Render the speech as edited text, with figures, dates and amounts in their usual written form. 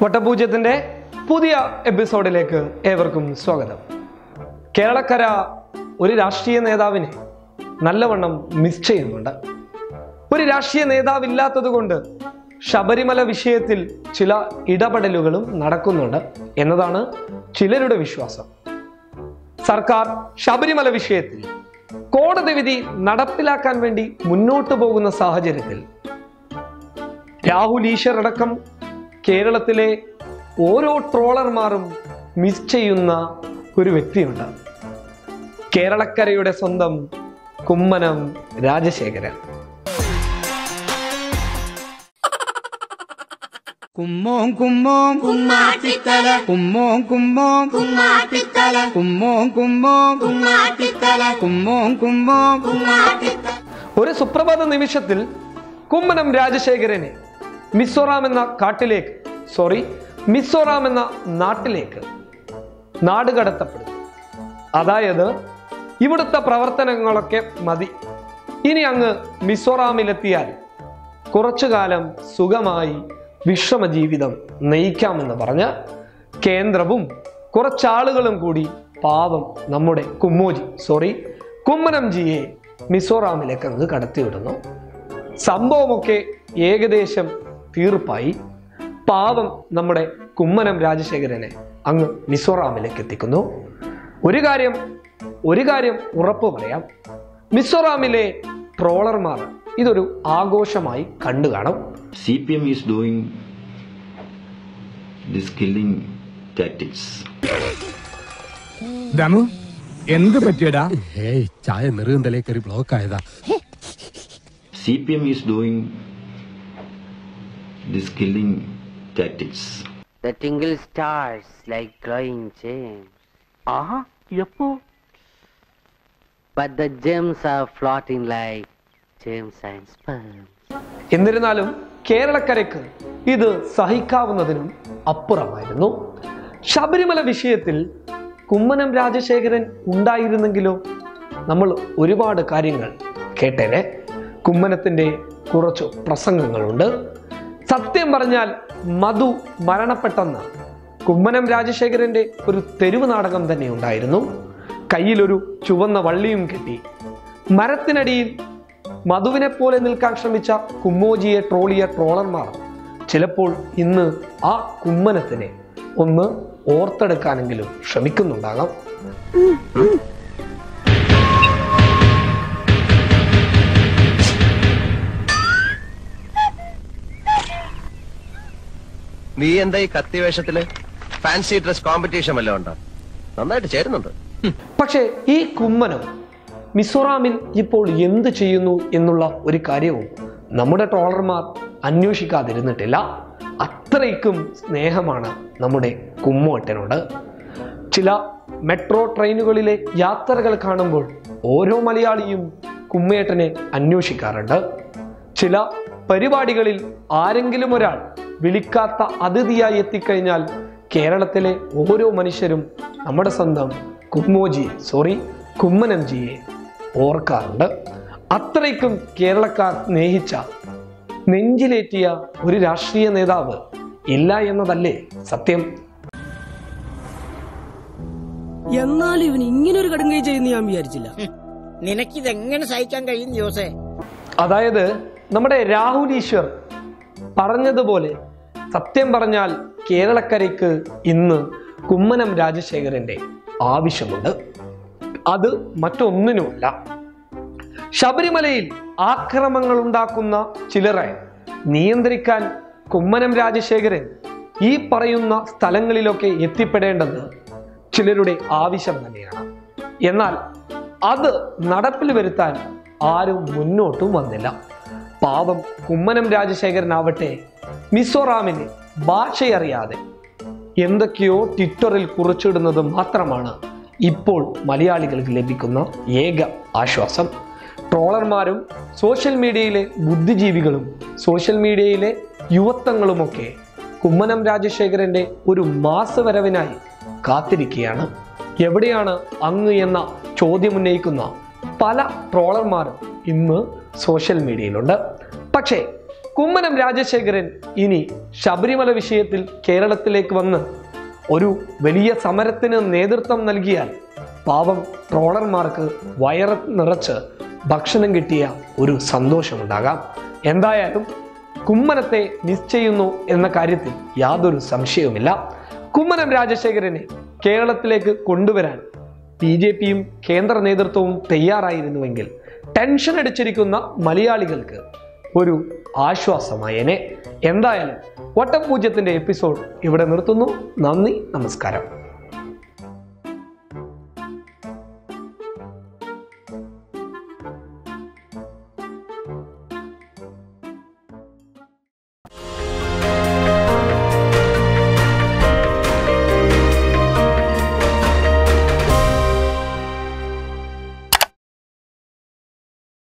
വട്ടപൂജ്യത്തിന്റെ പുതിയ എപ്പിസോഡിലേക്ക് ഏവർക്കും സ്വാഗതം. കേരളക്കര ഒരു രാഷ്ട്രീയ നേതാവിനെ നല്ലവണ്ണം മിസ് ചെയ്യുന്നുണ്ട്. ഒരു രാഷ്ട്രീയ നേതാവില്ലാത്തത് കൊണ്ട് ശബരിമല വിഷയത്തിൽ ചില ഇടപെടലുകളും നടക്കുന്നുണ്ട് എന്നതാണ് ചിലരുടെ വിശ്വാസം. സർക്കാർ ശബരിമല വിഷയത്തിൽ കോടതി വിധി നടപ്പിലാക്കാൻ വേണ്ടി മുന്നോട്ട് പോകുന്ന സാഹചര്യത്തിൽ രാഹുൽ ഈശ്വർ അടക്കം കേരളത്തിലെ ഓരോ ട്രോളർമാരും മിസ് ചെയ്യുന്ന ഒരു വ്യക്തിയുണ്ട്. കേരളക്കരയുടെ സ്വന്തം കുമ്മനം രാജശേഖരൻ. കുമ്മോം കുമ്മോം കുമ്മാട്ടിത്തല കുമ്മോം കുമ്മോം കുമ്മാട്ടിത്തല കുമ്മോം കുമ്മോം കുമ്മാട്ടിത്തല കുമ്മോം കുമ്മോം കുമ്മാട്ടിത്തല. ഒരു സുപ്രഭാത നിമിഷത്തിൽ കുമ്മനം രാജശേഖരനെ മിസോറാം എന്ന നാട്ടിലേക്ക് നാടുകടത്തപ്പെടുന്നു. അതായത് ഇവിടുത്തെ പ്രവർത്തനങ്ങളൊക്കെ മതി, ഇനി അങ്ങ് മിസോറാമിലെത്തിയാൽ കുറച്ചു കാലം സുഖമായി വിശ്രമ ജീവിതം നയിക്കാമെന്ന് പറഞ്ഞ് കേന്ദ്രവും കുറച്ചാളുകളും കൂടി പാവം നമ്മുടെ കുമ്മനംജിയെ മിസോറാമിലേക്ക് അങ്ങ് കടത്തിവിടുന്നു. സംഭവമൊക്കെ ഏകദേശം തീർപ്പായി. പാവം നമ്മുടെ കുമ്മനം രാജശേഖരനെ അങ്ങ് മിസോറാമിലേക്ക് എത്തിക്കുന്നു. ഒരു കാര്യം ഉറപ്പു പറയാം, മിസോറാമിലെ ട്രോളർമാർ ഇതൊരു ആഘോഷമായി കണ്ടു കാണും. CPM is doing this killing tactics. ദമു എന്ത് പറ്റിയടാ? ചായ നെറുകന്തലേ കയറി ബ്ലോക്ക് ആയതാ. CPM is doing this killing tactics. The tingle stars like glowing gems. Yappo. But the gems are floating like gems and sperms. എന്നിരുന്നാലും കേരളക്കരയ്ക്ക് ഇത് സഹിക്കാവുന്നതിനും അപ്പുറമായിരുന്നു. ശബരിമല വിഷയത്തിൽ കുമ്മനം രാജശേഖരൻ ഉണ്ടായിരുന്നെങ്കിലോ നമ്മൾ ഒരുപാട് കാര്യങ്ങൾ കേട്ടേനെ. കുമ്മനത്തിൻ്റെ കുറച്ചു പ്രസംഗങ്ങളുണ്ട്. സത്യം പറഞ്ഞാൽ മധു മരണപ്പെട്ടെന്ന് കുമ്മനം രാജശേഖരന്റെ ഒരു തെരുവ് നാടകം തന്നെ ഉണ്ടായിരുന്നു. കയ്യിലൊരു ചുവന്ന വള്ളിയും കെട്ടി മരത്തിനടിയിൽ മധുവിനെ പോലെ നിൽക്കാൻ ശ്രമിച്ച കുമ്മോജിയെ ട്രോളിയ ട്രോളർമാർ ചിലപ്പോൾ ഇന്ന് ആ കുമ്മനത്തിനെ ഒന്ന് ഓർത്തെടുക്കാനെങ്കിലും ശ്രമിക്കുന്നുണ്ടാകാം. നീ എന്താ ഈ കത്തിവേഷത്തില്? ഫാൻസി ഡ്രസ് കോമ്പറ്റീഷൻ വല്ലതും ഉണ്ടോ? നന്നായിട്ട് ചേരുന്നുണ്ട്. പക്ഷേ ഈ കുമ്മനം മിസോറാമിൽ ഇപ്പോൾ എന്ത് ചെയ്യുന്നു എന്നുള്ള ഒരു കാര്യവും നമ്മുടെ ട്രോളർമാർ അന്വേഷിക്കാതിരുന്നിട്ടില്ല. അത്രയ്ക്കും സ്നേഹമാണ് നമ്മുടെ കുമ്മോട്ടനോട്. ചില മെട്രോ ട്രെയിനുകളിലെ യാത്രകൾ കാണുമ്പോൾ ഓരോ മലയാളിയും കുമ്മേട്ടനെ അന്വേഷിക്കാറുണ്ട്. ചില പരിപാടികളിൽ ആരെങ്കിലും ഒരാൾ വിളിക്കാത്ത അതിഥിയായി എത്തിക്കഴിഞ്ഞാൽ കേരളത്തിലെ ഓരോ മനുഷ്യരും നമ്മുടെ സ്വന്തം കുമ്മനംജിയെ ഓർക്കാറുണ്ട്. അത്രയ്ക്കും കേരളക്കാർ സ്നേഹിച്ച, നെഞ്ചിലേറ്റിയ ഒരു രാഷ്ട്രീയ നേതാവ് ഇല്ല എന്നതല്ലേ സത്യം. എന്നാലും ഇവൻ ഇങ്ങനൊരു കടുങ്കൈ ചെയ്യുന്ന ഞാൻ വിചാരിച്ചില്ല. നിനക്കിതെങ്ങനെ സഹിക്കാൻ കഴിയും ജോസേ? അതായത് നമ്മുടെ രാഹുൽ ഈശ്വർ പറഞ്ഞതുപോലെ സത്യം പറഞ്ഞാൽ കേരളക്കരയ്ക്ക് ഇന്ന് കുമ്മനം രാജശേഖരന്റെ ആവശ്യമുണ്ട്. അത് മറ്റൊന്നിനുമല്ല. ശബരിമലയിൽ ആക്രമണങ്ങൾ ഉണ്ടാക്കുന്ന ചിലരെ നിയന്ത്രിക്കാൻ കുമ്മനം രാജശേഖരൻ ഈ പറയുന്ന സ്ഥലങ്ങളിലൊക്കെ എത്തിപ്പെടേണ്ടത് ചിലരുടെ ആവശ്യം തന്നെയാണ്. എന്നാൽ അത് നടപ്പിൽ വരുത്താൻ ആരും മുന്നോട്ടും വന്നില്ല. പാവം കുമ്മനം രാജശേഖരനാവട്ടെ മിസോറാമിന് ഭാഷയറിയാതെ എന്തൊക്കെയോ ട്വിറ്ററിൽ കുറിച്ചിടുന്നത് മാത്രമാണ് ഇപ്പോൾ മലയാളികൾക്ക് ലഭിക്കുന്ന ഏക ആശ്വാസം. ട്രോളർമാരും സോഷ്യൽ മീഡിയയിലെ ബുദ്ധിജീവികളും സോഷ്യൽ മീഡിയയിലെ യുവത്വങ്ങളുമൊക്കെ കുമ്മനം രാജശേഖരന്റെ ഒരു മാസവരവിനായി കാത്തിരിക്കുകയാണ്. എവിടെയാണ് അങ്ങ് എന്ന ചോദ്യമുന്നയിക്കുന്ന പല ട്രോളർമാരും ഇന്ന് സോഷ്യൽ മീഡിയയിലുണ്ട്. പക്ഷേ കുമ്മനം രാജശേഖരൻ ഇനി ശബരിമല വിഷയത്തിൽ കേരളത്തിലേക്ക് വന്ന് ഒരു വലിയ സമരത്തിന് നേതൃത്വം നൽകിയാൽ പാവം ട്രോളർമാർക്ക് വയറ് നിറച്ച് ഭക്ഷണം കിട്ടിയ ഒരു സന്തോഷമുണ്ടാകാം. എന്തായാലും കുമ്മനത്തെ മിസ് ചെയ്യുന്നു എന്ന കാര്യത്തിൽ യാതൊരു സംശയവുമില്ല. കുമ്മനം രാജശേഖരനെ കേരളത്തിലേക്ക് കൊണ്ടുവരാൻ BJPയും കേന്ദ്ര നേതൃത്വവും തയ്യാറായിരുന്നുവെങ്കിൽ ടെൻഷൻ അടിച്ചിരിക്കുന്ന മലയാളികൾക്ക് ഒരു ആശ്വാസമായേനെ. എന്തായാലും വട്ടം പൂജ്യത്തിന്റെ എപ്പിസോഡ് ഇവിടെ നിർത്തുന്നു. നന്ദി, നമസ്കാരം.